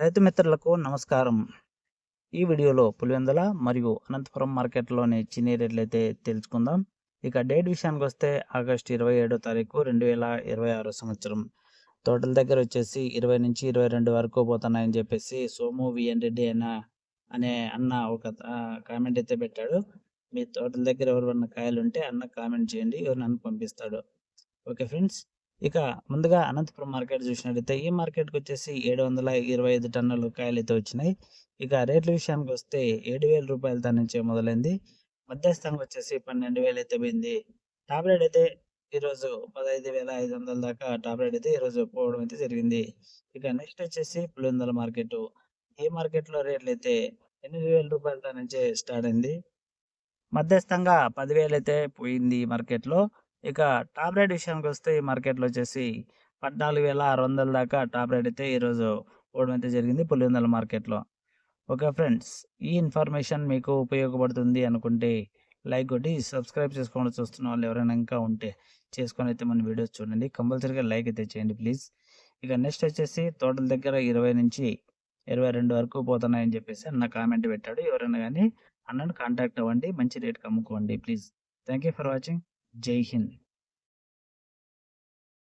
రైతు మిత్రులకు నమస్కారం. ఈ వీడియోలో పులివెందుల మరియు అనంతపురం మార్కెట్లోని చిన్ని రేట్లు అయితే తెలుసుకుందాం. ఇక డేట్ విషయానికి వస్తే ఆగస్టు 27వ తారీఖు 2026 సంవత్సరం. తోటల దగ్గర వచ్చేసి 20 నుంచి 22 వరకు పోతున్నాయని చెప్పేసి సోము విఎన్ రెడ్డి అనే అన్న ఒక కామెంట్ అయితే పెట్టాడు. మీ తోటల దగ్గర ఎవరివన్నా కాయలు ఉంటే అన్న కామెంట్ చేయండి, ఎవరినన్నా పంపిస్తాడు. Okay friends. ఇక ముందుగా అనంతపురం మార్కెట్ చూసినట్లయితే ఈ మార్కెట్కి వచ్చేసి 725 టన్నులు కాయలు అయితే వచ్చినాయి. ఇక రేట్ల విషయానికి వస్తే 7,000 రూపాయలతో నుంచే మొదలైంది. మధ్యస్థంగా వచ్చేసి 12,000 అయితే పోయింది. టాప్ రేట్ అయితే ఈరోజు 15,500 దాకా టాప్ రేట్ అయితే ఈరోజు పోవడం అయితే జరిగింది. ఇక నెక్స్ట్ వచ్చేసి పులివెందుల మార్కెట్. ఈ మార్కెట్లో రేట్లు అయితే 8,000 రూపాయలతో నుంచే స్టార్ట్ అయింది. మధ్యస్థంగా 10,000 అయితే పోయింది ఈ మార్కెట్‌లో. ఇక టాప్ రేట్ విషయానికి వస్తే ఈ మార్కెట్‌లో వచ్చేసి 14,600 దాకా టాప్ రేట్ అయితే ఈరోజు పోవడం అయితే జరిగింది పులివెందుల మార్కెట్‌లో. Okay friends. ఈ ఇన్ఫర్మేషన్ మీకు ఉపయోగపడుతుంది అనుకుంటే లైక్ కొట్టి సబ్స్క్రైబ్ చేసుకోకుండా చూస్తున్న వాళ్ళు ఎవరైనా ఇంకా ఉంటే చేసుకొని అయితే మన వీడియోస్ చూడండి. కంపల్సరీగా లైక్ అయితే చేయండి ప్లీజ్. ఇక నెక్స్ట్ వచ్చేసి తోటల దగ్గర 20 నుంచి 22 వరకు పోతున్నాయని చెప్పేసి అన్న కామెంట్ పెట్టాడు. ఎవరైనా కానీ అన్నను కాంటాక్ట్ అవ్వండి. మంచి రేట్‌కి అమ్ముకోండి please. Thank you for watching. Jai Hind.